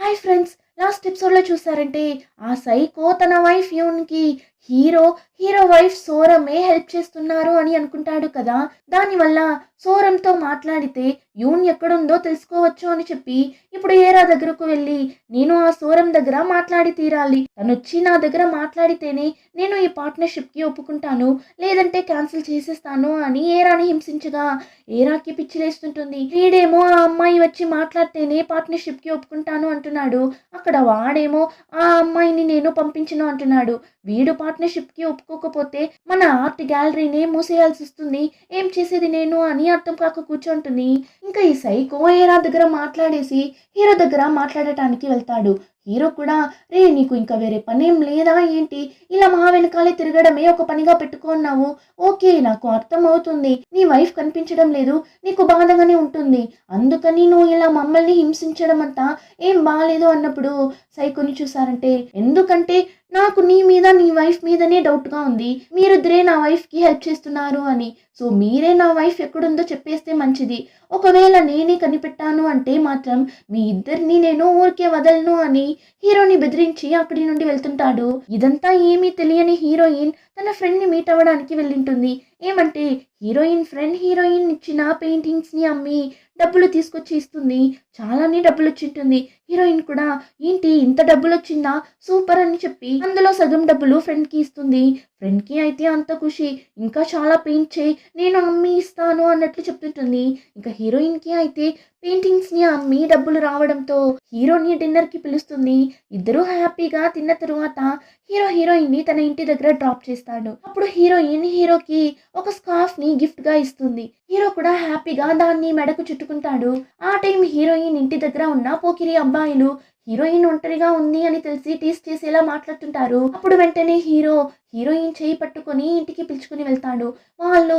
Hi friends, last ఎపిసోడ్లో చూసారంటే ఆ సైకో తన వైఫ్ యూన్కి హీరో హీరో వైఫ్ సోరమే హెల్ప్ చేస్తున్నారు అని అనుకుంటాడు కదా. దానివల్ల సోరంతో మాట్లాడితే యూన్ ఎక్కడుందో తెలుసుకోవచ్చు అని చెప్పి ఇప్పుడు ఏరా దగ్గరకు వెళ్ళి నేను ఆ సోరం దగ్గర మాట్లాడి తీరాలి, తనొచ్చి నా దగ్గర మాట్లాడితేనే నేను ఈ పార్ట్నర్షిప్కి ఒప్పుకుంటాను, లేదంటే క్యాన్సిల్ చేసేస్తాను అని ఏరాని హింసించగా ఏరాకి పిచ్చిలేస్తుంటుంది. వీడేమో ఆ అమ్మాయి వచ్చి మాట్లాడితేనే పార్ట్నర్షిప్కి ఒప్పుకుంటాను అంటున్నాడు, అక్కడ వాడేమో ఆ అమ్మాయిని నేను పంపించను అంటున్నాడు. వీడు పార్ట్నర్షిప్కి ఒప్పుకోకపోతే మన ఆర్ట్ గ్యాలరీని మూసేయాల్సి వస్తుంది, ఏం చేసేది నేను అని అర్థం కాక కూర్చుంటుంది. ఇంకా ఈ సైకో హీరో దగ్గర మాట్లాడేసి హీరో దగ్గర మాట్లాడటానికి వెళ్తాడు. హీరో కూడా రే నీకు ఇంకా వేరే పనేం లేదా ఏంటి, ఇలా మా వెనకాలే తిరగడమే ఒక పనిగా పెట్టుకున్నావు, ఓకే నాకు అర్థం అవుతుంది, నీ వైఫ్ కనిపించడం లేదు, నీకు బాధగానే ఉంటుంది, అందుకని నువ్వు ఇలా మమ్మల్ని హింసించడం అంతా ఏం బాగాలేదు అన్నప్పుడు సైకోని చూసారంటే ఎందుకంటే నాకు నీ మీద నీ వైఫ్ మీదనే డౌట్గా ఉంది, మీరిద్దరే నా వైఫ్కి హెల్ప్ చేస్తున్నారు అని, సో మీరే నా వైఫ్ ఎక్కడుందో చెప్పేస్తే మంచిది, ఒకవేళ నేనే కనిపెట్టాను అంటే మాత్రం మీ ఇద్దరిని నేను ఊరికే వదలను అని హీరోని బెదిరించి అక్కడి నుండి వెళ్తుంటాడు. ఇదంతా ఏమీ తెలియని హీరోయిన్ తన ఫ్రెండ్ని మీట్ అవ్వడానికి వెళ్ళింటుంది. ఏమంటే హీరోయిన్ ఇచ్చిన పెయింటింగ్స్ని అమ్మి డబ్బులు తీసుకొచ్చి ఇస్తుంది. చాలానే డబ్బులు వచ్చింటుంది. హీరోయిన్ కూడా ఏంటి ఇంత డబ్బులు వచ్చిందా, సూపర్ అని చెప్పి అందులో సగం డబ్బులు ఫ్రెండ్కి ఇస్తుంది. ఫ్రెండ్కి అయితే అంత ఖుషి, ఇంకా చాలా పెయింట్ చేయి నేను అమ్మి ఇస్తాను అన్నట్లు చెప్తుంటుంది. ఇంకా హీరోయిన్కి అయితే పెయింటింగ్స్ని అమ్మి డబ్బులు రావడంతో హీరోని డిన్నర్కి పిలుస్తుంది. ఇద్దరూ హ్యాపీగా తిన్న తరువాత హీరోయిన్ని తన ఇంటి దగ్గర డ్రాప్ చేస్తాడు. అప్పుడు హీరోయిన్ హీరోకి ఒక స్కార్ఫ్ని గిఫ్ట్గా ఇస్తుంది. హీరో కూడా హ్యాపీగా దాన్ని మెడకు చుట్టుకుంటాడు. ఆ టైం హీరోయిన్ ఇంటి దగ్గర ఉన్న పోకిరి అబ్బాయిలు హీరోయిన్ ఒంటరిగా ఉంది అని తెలిసి టీస్ చేసేలా మాట్లాడుతుంటారు. అప్పుడు వెంటనే హీరోయిన్ చేయి పట్టుకొని ఇంటికి పిలుచుకుని వెళ్తాడు. వాళ్ళు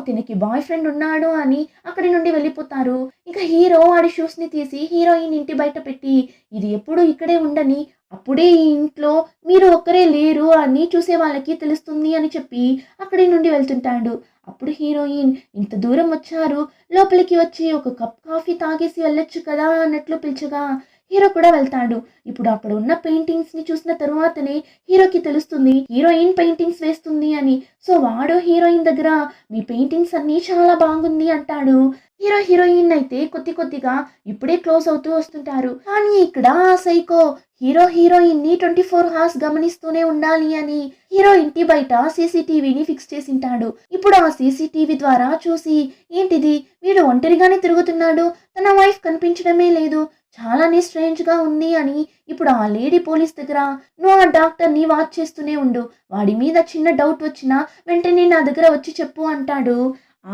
తినకి బాయ్ ఫ్రెండ్ ఉన్నాడు అని అక్కడి నుండి వెళ్ళిపోతారు. ఇక హీరో వాడి షూస్ని తీసి హీరోయిన్ ఇంటి బయట పెట్టి ఇది ఎప్పుడు ఇక్కడే ఉండని, అప్పుడే ఈ ఇంట్లో మీరు ఒక్కరే లేరు అని చూసే వాళ్ళకి తెలుస్తుంది అని చెప్పి అక్కడి నుండి వెళ్తుంటాడు. అప్పుడు హీరోయిన్ ఇంత దూరం వచ్చారు, లోపలికి వచ్చి ఒక కప్ కాఫీ తాగేసి వెళ్ళొచ్చు కదా అన్నట్లు పిలిచగా హీరో కూడా వెళ్తాడు. ఇప్పుడు అక్కడ ఉన్న పెయింటింగ్స్ని చూసిన తరువాతనే హీరోకి తెలుస్తుంది హీరోయిన్ పెయింటింగ్స్ వేస్తుంది అని. సో వాడు హీరోయిన్ దగ్గర మీ పెయింటింగ్స్ అన్నీ చాలా బాగుంది అంటాడు. హీరోయిన్ అయితే కొద్దిగా ఇప్పుడే క్లోజ్ అవుతూ వస్తుంటారు. కానీ ఇక్కడ ఆ సైకో హీరోయిన్ని 24 hours గమనిస్తూనే ఉండాలి అని హీరో ఇంటి బయట సీసీటీవీని ఫిక్స్ చేసింటాడు. ఇప్పుడు ఆ సీసీటీవీ ద్వారా చూసి ఏంటిది వీడు ఒంటరిగానే తిరుగుతున్నాడు, తన వైఫ్ కనిపించడమే లేదు, చాలానే స్ట్రేంజ్గా ఉంది అని ఇప్పుడు ఆ లేడీ పోలీస్ దగ్గర నువ్వు ఆ డాక్టర్ని వాచ్ చేస్తూనే ఉండు, వాడి మీద చిన్న డౌట్ వచ్చినా వెంటనే నా దగ్గర వచ్చి చెప్పు అంటాడు.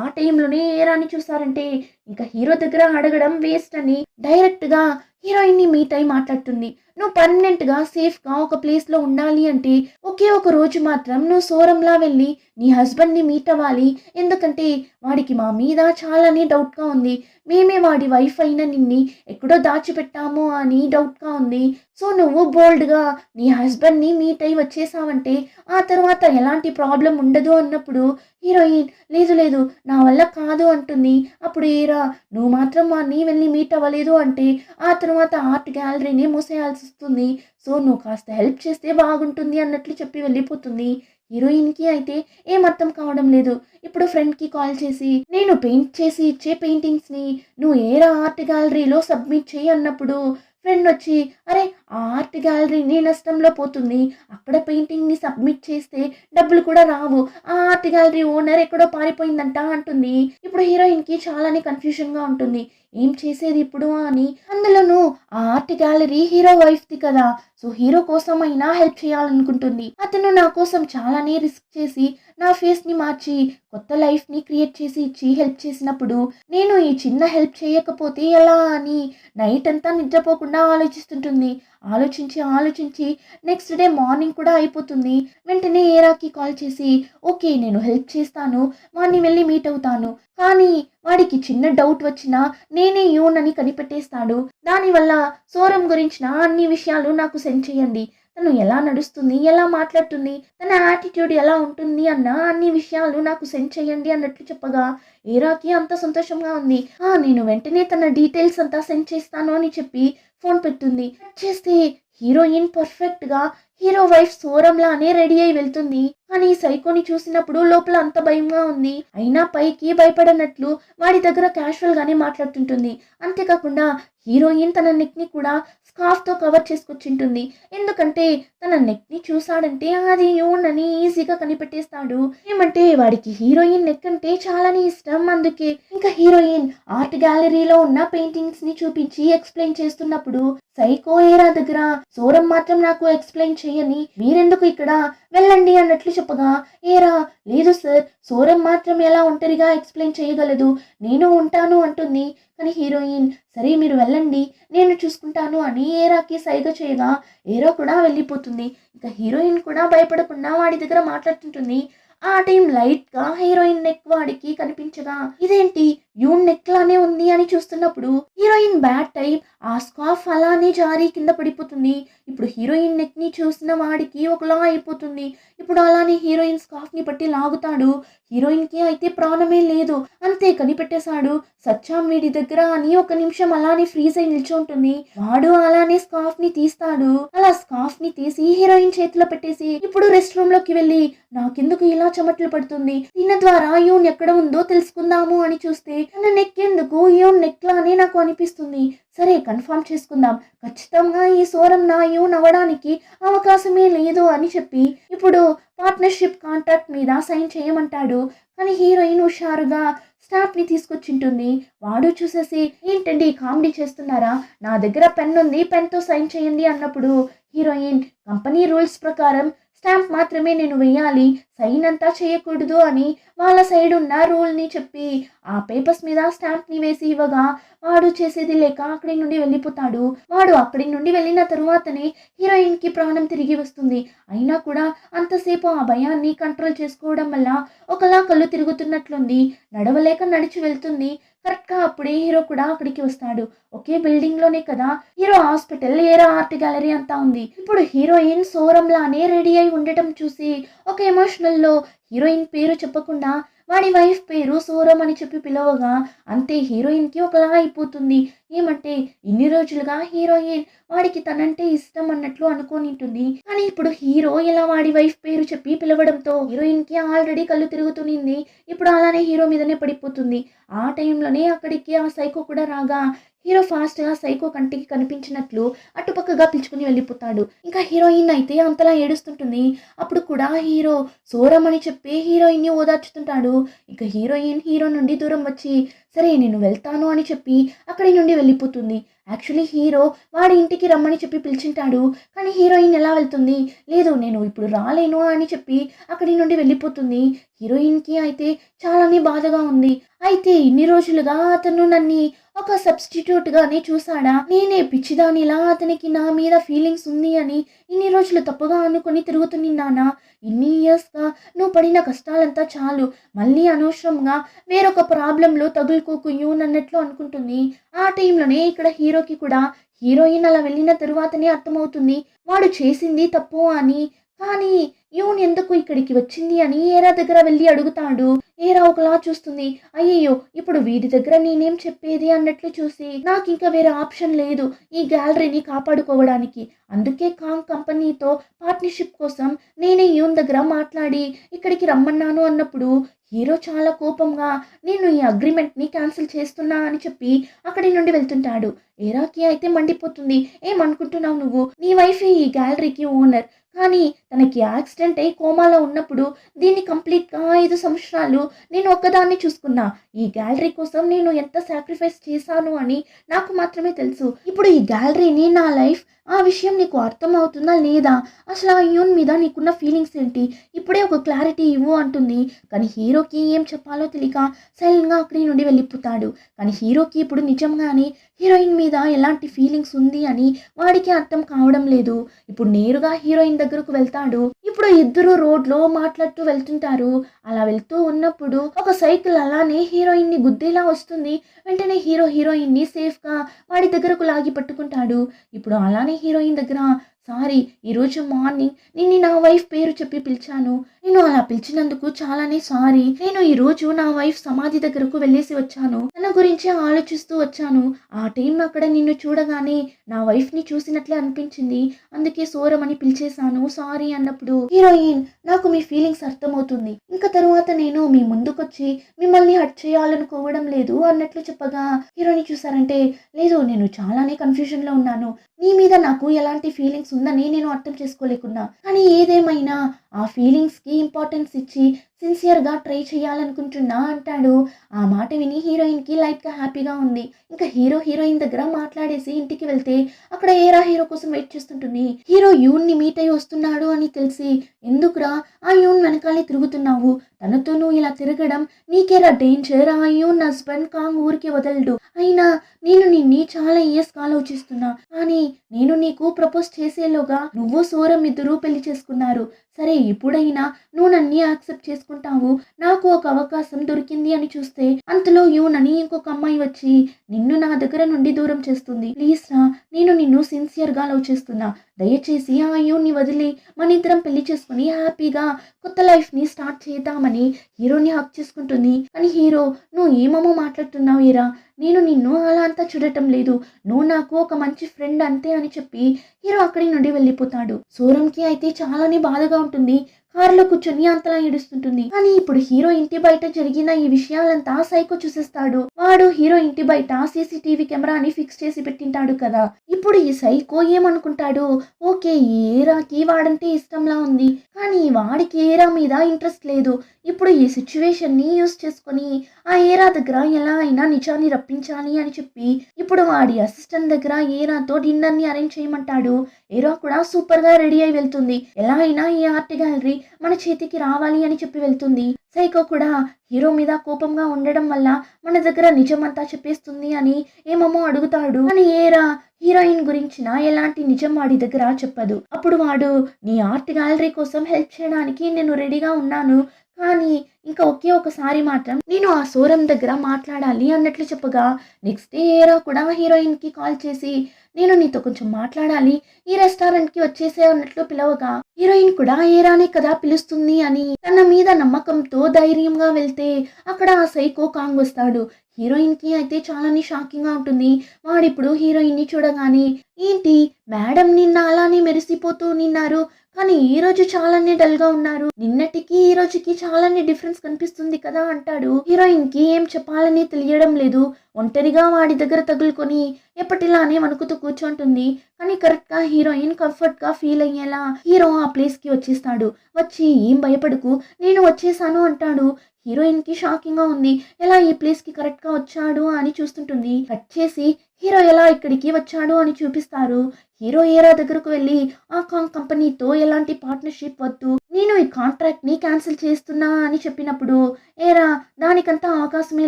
ఆ టైంలోనే ఏరాని చూసారంటే ఇంకా హీరో దగ్గర అడగడం వేస్ట్ అని డైరెక్ట్గా హీరోయిన్ని మీట్ అయి మాట్లాడుతుంది. నువ్వు పర్మనెంట్గా సేఫ్గా ఒక ప్లేస్లో ఉండాలి అంటే ఒకే ఒక రోజు మాత్రం నువ్వు సోరంలా వెళ్ళి నీ హస్బెండ్ని మీట్ అవ్వాలి, ఎందుకంటే వాడికి మా మీద చాలానే డౌట్గా ఉంది, మేమే వాడి వైఫ్ అయిన నిన్ని ఎక్కడో దాచిపెట్టాము అని డౌట్గా ఉంది, సో నువ్వు బోల్డ్గా నీ హస్బెండ్ని మీట్ అయి వచ్చేసావంటే ఆ తర్వాత ఎలాంటి ప్రాబ్లం ఉండదు అన్నప్పుడు హీరోయిన్ లేదు నా వల్ల కాదు అంటుంది. అప్పుడు ఏరా నువ్వు మాత్రం వాడిని వెళ్ళి మీట్ అవ్వలేదు అంటే ఆ తర్వాత ఆర్ట్ గ్యాలరీని మూసేయాల్సి వస్తుంది, సో నువ్వు కాస్త హెల్ప్ చేస్తే బాగుంటుంది అన్నట్లు చెప్పి వెళ్ళిపోతుంది. హీరోయిన్కి అయితే ఏం అర్థం కావడం లేదు. ఇప్పుడు ఫ్రెండ్కి కాల్ చేసి నేను పెయింట్ చేసి ఇచ్చే పెయింటింగ్స్ని నువ్వు ఏరా ఆర్ట్ గ్యాలరీలో సబ్మిట్ చేయి అన్నప్పుడు ఫ్రెండ్ వచ్చి అరే ఆ ఆర్ట్ గ్యాలరీని నష్టంలో పోతుంది, అక్కడ పెయింటింగ్ని సబ్మిట్ చేస్తే డబ్బులు కూడా రావు, ఆ ఆర్ట్ గ్యాలరీ ఓనర్ ఎక్కడో పారిపోయిందంట అంటుంది. ఇప్పుడు హీరోయిన్కి చాలానే కన్ఫ్యూషన్గా ఉంటుంది, ఏం చేసేది ఇప్పుడు అని. అందులోనూ ఆ ఆర్ట్ గ్యాలరీ హీరో వైఫ్ది కదా, సో హీరో కోసం అయినా హెల్ప్ చేయాలనుకుంటుంది. అతను నా కోసం చాలానే రిస్క్ చేసి నా ఫేస్ని మార్చి కొత్త లైఫ్ని క్రియేట్ చేసి ఇచ్చి హెల్ప్ చేసినప్పుడు నేను ఈ చిన్న హెల్ప్ చేయకపోతే ఎలా అని నైట్ అంతా నిద్రపోకుండా ఆలోచిస్తుంటుంది. ఆలోచించి నెక్స్ట్ డే మార్నింగ్ కూడా అయిపోతుంది. వెంటనే ఏరాకి కాల్ చేసి ఓకే నేను హెల్ప్ చేస్తాను, వాడిని వెళ్ళి మీట్ అవుతాను, కానీ వాడికి చిన్న డౌట్ వచ్చినా నేనే యూన్ అని కనిపెట్టేస్తాడు, దానివల్ల సోరం గురించిన అన్ని విషయాలు నాకు సెండ్ చేయండి, తను ఎలా నడుస్తుంది, ఎలా మాట్లాడుతుంది, తన యాటిట్యూడ్ ఎలా ఉంటుంది అన్న అన్ని విషయాలు నాకు సెండ్ చేయండి అన్నట్లు చెప్పగా ఏరాకి అంత సంతోషంగా ఉంది. నేను వెంటనే తన డీటెయిల్స్ అంతా సెండ్ చేస్తాను అని చెప్పి ఫోన్ పెడుతుంది. కట్ చేస్తే హీరోయిన్ పర్ఫెక్ట్ గా హీరో వైఫ్ సోరంలానే రెడీ అయి వెళ్తుంది. కానీ సైకోని చూసినప్పుడు లోపల అంత భయంగా ఉంది. అయినా పైకి భయపడనట్లు వాడి దగ్గర క్యాషువల్ గానే మాట్లాడుతుంటుంది. అంతేకాకుండా హీరోయిన్ తన నెక్ ని కూడా స్కార్ఫ్ తో కవర్ చేసుకొచ్చింటుంది. ఎందుకంటే తన నెక్ ని చూసాడంటే అది యూన్ అని ఈజీగా కనిపెట్టేస్తాడు. ఏమంటే వాడికి హీరోయిన్ నెక్ అంటే చాలానే ఇష్టం. అందుకే ఇంకా హీరోయిన్ ఆర్ట్ గ్యాలరీలో ఉన్న పెయింటింగ్స్ ని చూపించి ఎక్స్ప్లెయిన్ చేస్తున్నప్పుడు సైకో ఏరా దగ్గర సోరం మాత్రం నాకు ఎక్స్ప్లెయిన్ చేయని మీరెందుకు ఇక్కడ వెళ్ళండి అన్నట్లు చెప్పగా, ఏరా లేదు సార్, సోరం మాత్రం ఎలా ఒంటరిగా ఎక్స్ప్లెయిన్ చేయగలదు, నేను ఉంటాను అంటుంది. కానీ హీరోయిన్ సరే మీరు వెళ్ళండి నేను చూసుకుంటాను అని ఏరాకి సైగ చేయగా ఏరా కూడా వెళ్ళిపోతుంది. ఇంకా హీరోయిన్ కూడా భయపడకుండా వాడి దగ్గర మాట్లాడుతుంటుంది. ఆ టైం లైట్ గా హీరోయిన్ నెక్ వాడికి కనిపించగా ఇదేంటి యూన్ నెక్ లానే ఉంది అని చూస్తున్నప్పుడు హీరోయిన్ బ్యాడ్ టైం ఆ స్కార్ఫ్ అలానే జారి కింద పడిపోతుంది. ఇప్పుడు హీరోయిన్ నెక్ ని చూసిన వాడికి ఒకలా అయిపోతుంది. ఇప్పుడు అలానే హీరోయిన్ స్కార్ఫ్ ని పట్టి లాగుతాడు. హీరోయిన్ కి అయితే ప్రాణమే లేదు, అంతే కనిపెట్టేశాడు. సచ్చాం వీడి దగ్గర అని ఒక నిమిషం అలానే ఫ్రీజ్ అయి నిల్చుంటుంది. వాడు అలానే స్కార్ఫ్ ని తీస్తాడు. అలా స్కార్ఫ్ ని తీసి హీరోయిన్ చేతిలో పెట్టేసి ఇప్పుడు రెస్ట్ రూమ్ లోకి వెళ్ళి నాకెందుకు ఇలా చెమటలు పడుతుంది, దీని ద్వారా యూన్ ఎక్కడ ఉందో తెలుసుకుందాము అని చూస్తే తన నెక్ ఎందుకు యూన్ నెక్ లానే నాకు అనిపిస్తుంది. సరే కన్ఫర్మ్ చేసుకుందాం, ఖచ్చితంగా ఈ సోరం నా యూన్ అవ్వడానికి అవకాశమే లేదు అని చెప్పి ఇప్పుడు పార్ట్నర్షిప్ కాంట్రాక్ట్ మీద సైన్ చేయమంటాడు. కానీ హీరోయిన్ హుషారుగా స్టాంప్ ని తీసుకొచ్చింటుంది. వాడు చూసేసి ఏంటండి కామెడీ చేస్తున్నారా, నా దగ్గర పెన్ ఉంది, పెన్ తో సైన్ చేయండి అన్నప్పుడు హీరోయిన్ కంపెనీ రూల్స్ ప్రకారం స్టాంప్ మాత్రమే నేను వేయాలి, సైన్ అంతా చేయకూడదు అని వాళ్ళ సైడ్ ఉన్న రూల్ ని చెప్పి ఆ పేపర్స్ మీద స్టాంప్ ని వేసి ఇవ్వగా వాడు చేసేది లేక అక్కడి నుండి వెళ్ళిపోతాడు. వాడు అక్కడి నుండి వెళ్ళిన తరువాతనే హీరోయిన్ కి ప్రాణం తిరిగి వస్తుంది. అయినా కూడా అంతసేపు ఆ భయాన్ని కంట్రోల్ చేసుకోవడం వల్ల ఒకలా కళ్ళు తిరుగుతున్నట్లుంది. నడవలేక నడిచి వెళ్తుంది. కరెక్ట్ గా అప్పుడే హీరో కూడా అక్కడికి వస్తాడు. ఒకే బిల్డింగ్ లోనే కదా హీరో హాస్పిటల్, ఏరా ఆర్ట్ గ్యాలరీ అంతా ఉంది. ఇప్పుడు హీరోయిన్ సోరం లానే రెడీ అయి ఉండటం చూసి ఒక ఎమోషనల్ లో హీరోయిన్ పేరు చెప్పకుండా వాడి వైఫ్ పేరు సోరం అని చెప్పి పిలవగా అంతే హీరోయిన్ కి ఒకలా అయిపోతుంది. ఏమంటే ఇన్ని రోజులుగా హీరోయిన్ వాడికి తనంటే ఇష్టం అన్నట్లు అనుకోనింటుంది. కానీ ఇప్పుడు హీరో ఇలా వాడి వైఫ్ పేరు చెప్పి పిలవడంతో హీరోయిన్ కి ఆల్రెడీ కళ్ళు తిరుగుతుంది. ఇప్పుడు అలానే హీరో మీదనే పడిపోతుంది. ఆ టైంలోనే అక్కడికి ఆ సైకో కూడా రాగా హీరో ఫాస్ట్ గా సైకో కంటికి కనిపించినట్లు అటుపక్కగా పిలుచుకుని వెళ్ళిపోతాడు. ఇంకా హీరోయిన్ అయితే అంతలా ఏడుస్తుంటుంది. అప్పుడు కూడా హీరో సోరం అని చెప్పి హీరోయిన్ ని ఓదార్చుతుంటాడు. ఇక హీరోయిన్ హీరో నుండి దూరం వచ్చి సరే నేను వెళ్తాను అని చెప్పి అక్కడి నుండి వెళ్ళిపోతుంది. యాక్చువల్లీ హీరో వాడి ఇంటికి రమ్మని చెప్పి పిలిచింటాడు. కానీ హీరోయిన్ ఎలా వెళ్తుంది, లేదు నేను ఇప్పుడు రాలేను అని చెప్పి అక్కడి నుండి వెళ్ళిపోతుంది. హీరోయిన్ కి అయితే చాలానే బాధగా ఉంది. అయితే ఇన్ని రోజులుగా అతను నన్ను ఒక సబ్స్టిట్యూట్ గానే చూసాడా, నేనే పిచ్చిదానిలా అతనికి నా మీద ఫీలింగ్స్ ఉంది అని ఇన్ని రోజులు తప్పుగా అనుకుని తిరుగుతున్నానా, ఇన్ని ఇయర్స్ గా నువ్వు పడిన కష్టాలంతా చాలు, మళ్ళీ అనవసరంగా వేరొక ప్రాబ్లంలో తగులుకోకు యూన్ అన్నట్లు అనుకుంటుంది. ఆ టైంలోనే ఇక్కడ హీరోకి కూడా హీరోయిన్ అలా వెళ్ళిన తరువాతనే అర్థమవుతుంది వాడు చేసింది తప్పు అని. కానీ యూన్ ఎందుకు ఇక్కడికి వచ్చింది అని ఏరా దగ్గర వెళ్ళి అడుగుతాడు. ఏరా ఒకలా చూస్తుంది. అయ్యయ్యో ఇప్పుడు వీడి దగ్గర నేనేం చెప్పేది అన్నట్లు చూసి నాకు ఇంకా వేరే ఆప్షన్ లేదు ఈ గ్యాలరీని కాపాడుకోవడానికి, అందుకే కాంగ్ కంపెనీతో పార్ట్నర్షిప్ కోసం నేనే యూన్ దగ్గర మాట్లాడి ఇక్కడికి రమ్మన్నాను అన్నప్పుడు హీరో చాలా కోపంగా నేను ఈ అగ్రిమెంట్ ని క్యాన్సిల్ చేస్తున్నా అని చెప్పి అక్కడి నుండి వెళ్తుంటాడు. ఏరాకి అయితే మండిపోతుంది. ఏమనుకుంటున్నావు నువ్వు, నీ వైఫ్ ఈ గ్యాలరీకి ఓనర్, కానీ తనకి యాక్సిడెంట్ అయి కోమాలో ఉన్నప్పుడు దీన్ని కంప్లీట్గా 5 సంవత్సరాలు నేను ఒక్కదాన్ని చూసుకున్నా. ఈ గ్యాలరీ కోసం నేను ఎంత సాక్రిఫైస్ చేశాను అని నాకు మాత్రమే తెలుసు. ఇప్పుడు ఈ గ్యాలరీని నా లైఫ్, ఆ విషయం నీకు అర్థం అవుతుందా లేదా, అసలు ఆ యూన్ మీద నీకున్న ఫీలింగ్స్ ఏంటి, ఇప్పుడే ఒక క్లారిటీ ఇవ్వు అంటుంది. కానీ హీరోకి ఏం చెప్పాలో తెలియక సైలెంట్గా అక్కడి నుండి వెళ్ళిపోతాడు. కానీ హీరోకి ఇప్పుడు నిజంగానే హీరోయిన్ మీద ఎలాంటి ఫీలింగ్స్ ఉంది అని వాడికి అర్థం కావడం లేదు. ఇప్పుడు నేరుగా హీరోయిన్ దగ్గరకు వెళ్తాడు. ఇప్పుడు ఇద్దరు రోడ్లో మాట్లాడుతూ వెళ్తుంటారు. అలా వెళ్తూ ఉన్నప్పుడు ఒక సైకిల్ అలానే హీరోయిన్ ని గుద్దేలా వస్తుంది. వెంటనే హీరో హీరోయిన్ ని సేఫ్ గా వాడి దగ్గరకు లాగి పట్టుకుంటాడు. ఇప్పుడు అలానే హీరోయిన్ దగ్గర సారీ, ఈరోజు మార్నింగ్ నిన్ను నా వైఫ్ పేరు చెప్పి పిలిచాను. నేను అలా పిలిచినందుకు చాలానే సారీ. నేను ఈరోజు నా వైఫ్ సమాధి దగ్గరకు వెళ్ళేసి వచ్చాను. తన గురించి ఆలోచిస్తూ వచ్చాను. ఆ టైంలో అక్కడ నిన్ను చూడగానే నా వైఫ్‌ని చూసినట్లే అనిపించింది. అందుకే సోరం అని పిలిచేశాను. సారీ అన్నప్పుడు హీరోయిన్ నాకు మీ ఫీలింగ్స్ అర్థమవుతుంది. ఇంక తరువాత నేను మీ ముందుకొచ్చి మిమ్మల్ని హర్ట్ చేయాలనుకోవడం లేదు అన్నట్లు చెప్పగా హీరోని చూసారంటే లేదు, నేను చాలానే కన్‌ఫ్యూజన్‌లో ఉన్నాను. నీ మీద నాకు ఎలాంటి ఫీలింగ్స్ ఉందని నేను అర్థం చేసుకోలేకున్నా. కానీ ఏదేమైనా ఆ ఫీలింగ్స్‌కి ఇంపార్టెన్స్ ఇచ్చి సిన్సియర్‌గా ట్రై చేయాలనుకుంటున్నా అంటాడు. ఆ మాట విని హీరోయిన్‌కి లైట్‌గా హ్యాపీగా ఉంది. ఇంకా హీరో, హీరోయిన్ దగ్గర మాట్లాడేసి ఇంటికి వెళ్తే అక్కడ ఏరా హీరో కోసం వెయిట్ చేస్తుంటుంది. హీరో యూన్‌ని మీట్ అయ్యి వస్తున్నాడు అని తెలిసి ఎందుకురా ఆ యూన్ వెనకాలే తిరుగుతున్నావు? తనతో నువ్వు ఇలా తిరగడం నీకేరా డేంజర్. ఆ యూన్ హస్బెండ్ కాంగ్ ఊరికే వదలడు. అయినా నేను నిన్ని చాలా ఇయర్స్‌గా ఆలోచిస్తున్నా. కానీ నేను నీకు ప్రపోజ్ చేసేలోగా నువ్వు సూరం ఇద్దరూ పెళ్లి చేసుకున్నారు. సరే, ఇప్పుడైనా నువ్వు నన్ని యాక్సెప్ట్ చేసుకుంటావు. నాకు ఒక అవకాశం దొరికింది అని చూస్తే అంతలో యూన్ అని ఇంకొక అమ్మాయి వచ్చి నిన్ను నా దగ్గర నుండి దూరం చేస్తుంది. ప్లీజ్ రా, నేను నిన్ను సిన్సియర్‌గా లవ్ చేస్తున్నా. దయచేసి ఆ యూన్ని వదిలి మనిద్దరం పెళ్లి చేసుకుని హ్యాపీగా కొత్త లైఫ్‌ని స్టార్ట్ చేద్దామని హీరోని హగ్ చేసుకుంటుంది. కానీ హీరో నువ్వు ఏమేమో మాట్లాడుతున్నావు ఏరా, నేను నిన్ను అలా అంతా చూడటం లేదు. నువ్వు నాకు ఒక మంచి ఫ్రెండ్ అంతే అని చెప్పి హీరో అక్కడి నుండి వెళ్ళిపోతాడు. సూరంకి అయితే చాలానే బాధగా ఉంటుంది. కారులో కూర్చొని అంతలా ఏడుస్తుంటుంది. కానీ ఇప్పుడు హీరో ఇంటి బయట జరిగిన ఈ విషయాలంతా సైకో చూసేస్తాడు. వాడు హీరో ఇంటి బయట సీసీటీవీ కెమెరాని ఫిక్స్ చేసి పెట్టింటాడు కదా. ఇప్పుడు ఈ సైకో ఏమనుకుంటాడు, ఓకే ఈ ఏరాకి వాడంటే ఇష్టంలా ఉంది. కానీ వాడికి ఏరా మీద ఇంట్రెస్ట్ లేదు. ఇప్పుడు ఈ సిచ్యువేషన్ ని యూస్ చేసుకొని ఆ ఏరా దగ్గర ఎలా అయినా నిజాన్ని రప్పించాలి అని చెప్పి ఇప్పుడు వాడి అసిస్టెంట్ దగ్గర ఏరాతో డిన్నర్ ని అరేంజ్ చేయమంటాడు. ఏరా కూడా సూపర్ గా రెడీ అయి వెళ్తుంది. ఎలా అయినా ఈ ఆర్ట్ గ్యాలరీ మన చేతికి రావాలి అని చెప్పి వెళ్తుంది. సైకో కూడా హీరో మీద కోపంగా ఉండడం వల్ల మన దగ్గర నిజమంతా చెప్పేస్తుంది అని ఏమేమో అడుగుతాడు. కానీ ఏరా హీరోయిన్ గురించిన ఎలాంటి నిజం వాడి దగ్గర చెప్పదు. అప్పుడు వాడు నీ ఆర్ట్ గ్యాలరీ కోసం హెల్ప్ చేయడానికి నేను రెడీగా ఉన్నాను. కానీ ఇంకా ఒకే ఒకసారి మాత్రం నేను ఆ సోరం దగ్గర మాట్లాడాలి అన్నట్లు చెప్పగా నెక్స్ట్ డే ఏరా కూడా హీరోయిన్ కి కాల్ చేసి నేను నీతో కొంచెం మాట్లాడాలి, ఈ రెస్టారెంట్ కి వచ్చేసే అన్నట్లు పిలవగా హీరోయిన్ కూడా ఏరానే కదా పిలుస్తుంది అని తన మీద నమ్మకంతో ధైర్యంగా వెళ్తే అక్కడ ఆ సైకో కాంగ్ వస్తాడు. హీరోయిన్ కి అయితే చాలానే షాకింగ్ గా ఉంటుంది. వాడిప్పుడు హీరోయిన్ ని చూడగానే ఏంటి మేడం నిన్న అలానే మెరిసిపోతూ నిన్నారు, కానీ ఈ రోజు చాలానే డల్ గా ఉన్నారు. నిన్నటికి ఈ రోజుకి చాలానే డిఫరెన్స్ కనిపిస్తుంది కదా అంటాడు. హీరోయిన్ కి ఏం చెప్పాలని తెలియడం లేదు. ఒంటరిగా వాడి దగ్గర తగులుకొని ఎప్పటిలానే వణుకుతూ కూర్చుంటుంది. కానీ కరెక్ట్ గా హీరోయిన్ కంఫర్ట్ గా ఫీల్ అయ్యేలా హీరో ఆ ప్లేస్ కి వచ్చేస్తాడు. వచ్చి ఏం భయపడకు నేను వచ్చేసాను అంటాడు. హీరోయిన్ కి షాకింగ్ గా ఉంది. ఎలా ఈ ప్లేస్ కి కరెక్ట్ గా వచ్చాడు అని చూస్తుంటుంది. కట్ చేసి హీరో ఎలా ఇక్కడికి వచ్చాడు అని చూపిస్తారు. హీరో ఏరా దగ్గరకు వెళ్ళి ఆ కంపెనీతో ఎలాంటి పార్ట్నర్షిప్ వద్దు, నేను ఈ కాంట్రాక్ట్ ని క్యాన్సిల్ చేస్తున్నా అని చెప్పినప్పుడు ఏరా దానికంతా అవకాశమే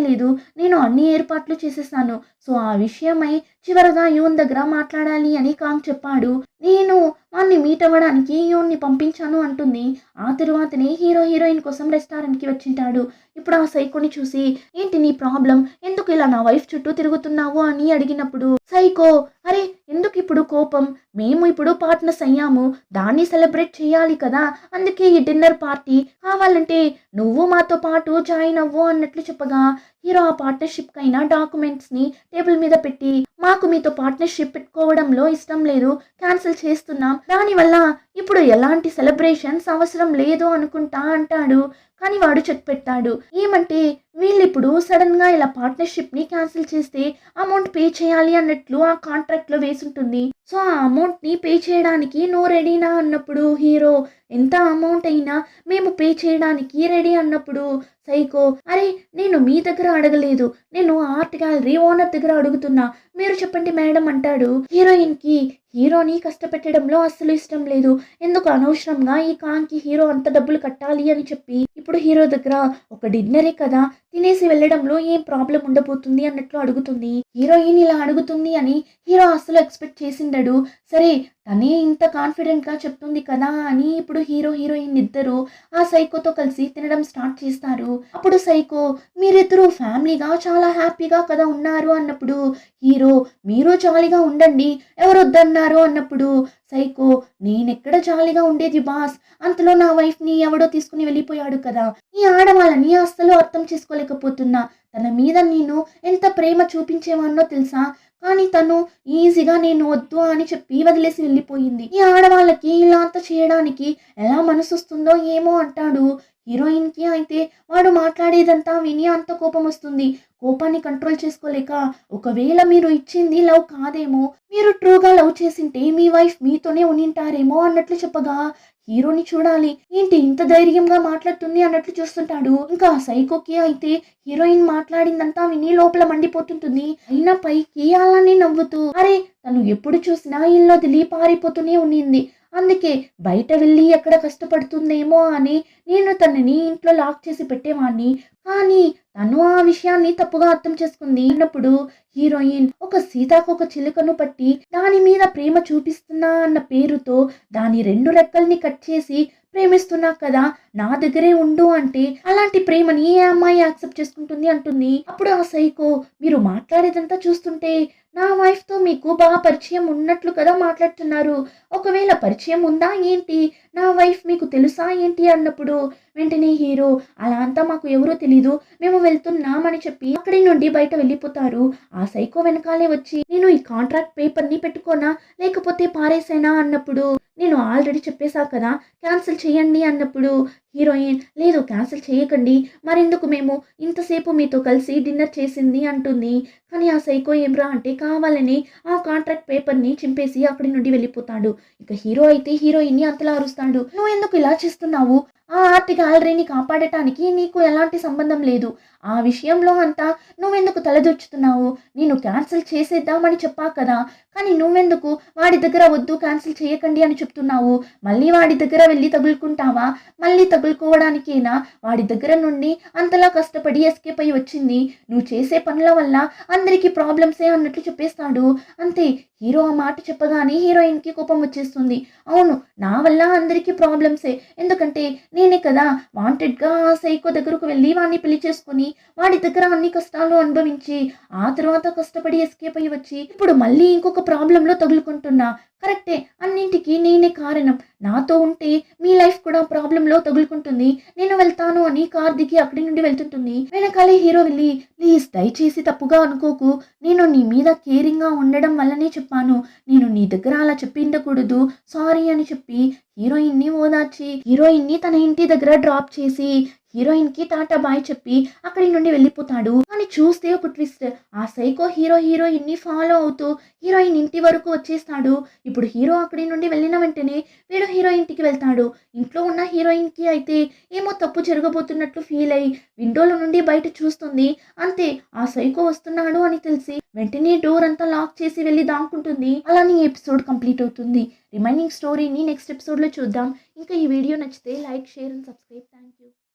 లేదు, నేను అన్ని ఏర్పాట్లు చేసేసాను. సో ఆ విషయమై చివరగా యూన్ దగ్గర మాట్లాడాలి అని కాంగ్ చెప్పాడు. నేను వాన్ని మీట్ అవ్వడానికి యూన్ని పంపించాను అంటుంది. ఆ తరువాతనే హీరో హీరోయిన్ కోసం రెస్టారెంట్ కి వచ్చింటాడు. ఇప్పుడు ఆ సైకోని చూసి ఏంటి నీ ప్రాబ్లం, ఎందుకు ఇలా నా వైఫ్ చుట్టూ తిరుగుతున్నావు అని అడిగినప్పుడు సైకో అరే ఎందుకు ఇప్పుడు కోపం, మేము ఇప్పుడు పార్ట్నర్స్ అయ్యాము, దాన్ని సెలబ్రేట్ చేయాలి కదా, అందుకే ఈ డిన్నర్ పార్టీ, కావాలంటే నువ్వు మాతో పాటు జాయిన్ అవ్వు అన్నట్లు చెప్పగా హీరో ఆ పార్ట్నర్షిప్ కైనా డాక్యుమెంట్స్ ని టేబుల్ మీద పెట్టి మాకు మీతో పార్ట్నర్షిప్ పెట్టుకోవడంలో ఇష్టం లేదు, క్యాన్సిల్ చేస్తున్నాం, దానివల్ల ఇప్పుడు ఎలాంటి సెలబ్రేషన్స్ అవసరం లేదు అనుకుంటా అంటాడు. కానీ వాడు చెక్ పెట్టాడు. ఏమంటే వీళ్ళిప్పుడు సడన్ గా ఇలా పార్ట్నర్షిప్ ని క్యాన్సిల్ చేస్తే అమౌంట్ పే చేయాలి అన్నట్లు ఆ కాంట్రాక్ట్ లో వేసుంటుంది. సో ఆ అమౌంట్ ని పే చేయడానికి నువ్వు రెడీనా అన్నప్పుడు హీరో ఎంత అమౌంట్ అయినా మేము పే చేయడానికి రెడీ అన్నప్పుడు సైకో అరే నేను మీ దగ్గర అడగలేదు, నేను ఆర్ట్ గ్యాలరీ ఓనర్ దగ్గర అడుగుతున్నా, మీరు చెప్పండి మేడం అంటాడు. హీరోయిన్ కి హీరోని కష్టపెట్టడంలో అస్సలు ఇష్టం లేదు. ఎందుకు అనవసరంగా ఈ కాంకి హీరో అంత డబ్బులు కట్టాలి అని చెప్పి ఇప్పుడు హీరో దగ్గర ఒక డిన్నరే కదా తినేసి వెళ్ళడంలో ఏం ప్రాబ్లం ఉండబోతుంది అన్నట్లు అడుగుతుంది. హీరోయిన్ ఇలా అడుగుతుంది అని హీరో అస్సలు ఎక్స్పెక్ట్ చేసిండడు. సరే తనే ఇంత కాన్ఫిడెంట్‌గా చెప్తుంది కదా అని ఇప్పుడు హీరో, హీరోయిన్ ఇద్దరు ఆ సైకోతో కలిసి తినడం స్టార్ట్ చేస్తారు. అప్పుడు సైకో మీరిద్దరూ ఫ్యామిలీగా చాలా హ్యాపీగా కదా ఉన్నారు అన్నప్పుడు హీరో మీరు జాలీగా ఉండండి ఎవరొద్దన్నారు అన్నప్పుడు సైకో నేనెక్కడ జాలీగా ఉండేది బాస్. అంతలో నా వైఫ్‌ని ఎవడో తీసుకొని వెళ్ళిపోయాడు కదా! ఈ ఆడవాళ్ళని అస్సలు అర్థం చేసుకోలేకపోతున్నా. తన మీద నేను ఎంత ప్రేమ చూపించేవాడినో తెలుసా? కానీ తను ఈజీగా నేను వద్దు అని చెప్పి వదిలేసి వెళ్ళిపోయింది. ఈ ఆడవాళ్ళకి ఇలా అంతా చేయడానికి ఎలా మనసొస్తుందో ఏమో అంటాడు. హీరోయిన్‌కి అయితే వాడు మాట్లాడేదంతా విని అంత కోపమొస్తుంది. కోపాన్ని కంట్రోల్ చేసుకోలేక ఒకవేళ మీరు ఇచ్చింది లవ్ కాదేమో, మీరు ట్రూగా లవ్ చేసింటే మీ వైఫ్ మీతోనే ఉనింటారేమో అన్నట్లు చెప్పగా హీరోని చూడాలి. ఏంటి ఇంత ధైర్యంగా మాట్లాడుతుంది అన్నట్లు చూస్తుంటాడు. ఇంకా సైకోకి అయితే హీరోయిన్ మాట్లాడిందంతా విని లోపల మండిపోతుంటుంది. అయినా పైకి అలానే నవ్వుతూ అరే తను ఎప్పుడు చూసినా ఇల్లొదిలి పారిపోతూనే ఉన్నింది. అందుకే బయట వెళ్ళి ఎక్కడ కష్టపడుతుందేమో అని నేను తనని ఇంట్లో లాక్ చేసి పెట్టేవాణ్ణి. కానీ తను ఆ విషయాన్ని తప్పుగా అర్థం చేసుకుంది అన్నప్పుడు హీరోయిన్ ఒక సీతాకోక చిలుకను పట్టి దాని మీద ప్రేమ చూపిస్తున్నా అన్న పేరుతో దాని 2 రెక్కల్ని కట్ చేసి ప్రేమిస్తున్నా కదా నా దగ్గరే ఉండు అంటే అలాంటి ప్రేమని ఏ అమ్మాయి యాక్సెప్ట్ చేసుకుంటుంది అంటుంది. అప్పుడు ఆ సైకో మీరు మాట్లాడేదంతా చూస్తుంటే నా వైఫ్‌తో మీకు బాగా పరిచయం ఉన్నట్లు కదా మాట్లాడుతున్నారు. ఒకవేళ పరిచయం ఉందా ఏంటి? నా వైఫ్ మీకు తెలుసా ఏంటి? అన్నప్పుడు వెంటనే హీరో అలా అంతా మాకు ఎవరో తెలీదు. మేము వెళ్తున్నాం అని చెప్పి అక్కడి నుండి బయట వెళ్ళిపోతారు. ఆ సైకో వెనకాలే వచ్చి నేను ఈ కాంట్రాక్ట్ పేపర్‌ని పెట్టుకోనా? లేకపోతే పారేసేనా? అన్నప్పుడు నేను ఆల్రెడీ చెప్పేసా కదా! క్యాన్సిల్ చేయండి అన్నప్పుడు హీరోయిన్ లేదు క్యాన్సిల్ చేయకండి. మరెందుకు మేము ఇంతసేపు మీతో కలిసి డిన్నర్ చేసింది అంటుంది. కానీ ఆ సైకో ఏంరా అంటే కావాలని ఆ కాంట్రాక్ట్ పేపర్‌ని చింపేసి అక్కడి నుండి వెళ్ళిపోతాడు. ఇక హీరో అయితే హీరోయిన్‌ని అంతలా అరుస్తాడు. "నువ్వెందుకు ఇలా చేస్తున్నావు? ఆ ఆర్ట్ గ్యాలరీని కాపాడటానికి నీకు ఎలాంటి సంబంధం లేదు. ఆ విషయంలో అంతా నువ్వెందుకు తలదూర్చుతున్నావు? నేను క్యాన్సిల్ చేసేద్దామని చెప్పా కదా! కానీ నువ్వెందుకు వాడి దగ్గర వద్దు క్యాన్సిల్ చేయకండి అని చెప్తున్నావు? మళ్ళీ వాడి దగ్గర వెళ్లి తగులుకుంటావా? మళ్ళీ తగులుకోవడానికేనా వాడి దగ్గర నుండి అంతలా కష్టపడి ఎస్కేప్ అయ్యి వచ్చింది? నువ్వు చేసే పనుల వల్ల అందరికీ ప్రాబ్లమ్సే అన్నట్లు చెప్పేస్తాడు. అంతే హీరో ఆ మాట చెప్పగానే హీరోయిన్‌కి కోపం వచ్చేస్తుంది. అవును నా వల్ల అందరికీ ప్రాబ్లమ్సే. ఎందుకంటే నేనే కదా వాంటెడ్‌గా ఆ సైకో దగ్గరకు వెళ్ళి వాడిని పెళ్లి చేసుకొని వాడి దగ్గర అన్ని కష్టాలు అనుభవించి ఆ తర్వాత కష్టపడి ఎస్కేప్ అయ్యి వచ్చి ఇప్పుడు మళ్ళీ ఇంకొక ప్రాబ్లంలో తగులుకుంటున్నా. కరెక్టే అన్నింటికి నేనే కారణం. నాతో ఉంటే మీ లైఫ్ కూడా ప్రాబ్లంలో తగులుకుంటుంది. నేను వెళ్తాను అని కార్ దిగి అక్కడి నుండి వెళ్తుంటుంది. వెనకాలే హీరో వెళ్ళి ప్లీజ్ దయచేసి తప్పుగా అనుకోకు. నేను నీ మీద కేరింగ్‌గా ఉండడం వల్లనే చెప్పాను. నేను నీ దగ్గర అలా చెప్పి ఉండకూడదు. సారీ అని చెప్పి హీరోయిన్‌ని ఓదార్చి హీరోయిన్‌ని తన ఇంటి దగ్గర డ్రాప్ చేసి హీరోయిన్‌కి టాటా బాయ్ చెప్పి అక్కడి నుండి వెళ్ళిపోతాడు. కానీ చూస్తే ఒక ట్విస్ట్ ఆ సైకో హీరో హీరోయిన్‌ని ఫాలో అవుతూ హీరోయిన్ ఇంటి వరకు వచ్చేస్తాడు. ఇప్పుడు హీరో అక్కడి నుండి వెళ్ళిన వెంటనే వీడు హీరో ఇంటికి వెళ్తాడు. ఇంట్లో ఉన్న హీరోయిన్‌కి అయితే ఏమో తప్పు జరగబోతున్నట్లు ఫీల్ అయ్యి విండోలో నుండి బయట చూస్తుంది. అంతే ఆ సైకో వస్తున్నాడు అని తెలిసి వెంటనే డోర్ అంతా లాక్ చేసి వెళ్ళి దాక్కుంటుంది. అలానే ఎపిసోడ్ కంప్లీట్ అవుతుంది. రిమైనింగ్ స్టోరీని నెక్స్ట్ ఎపిసోడ్‌లో చూద్దాం. ఇంకా ఈ వీడియో నచ్చితే like, share and subscribe. Thank you.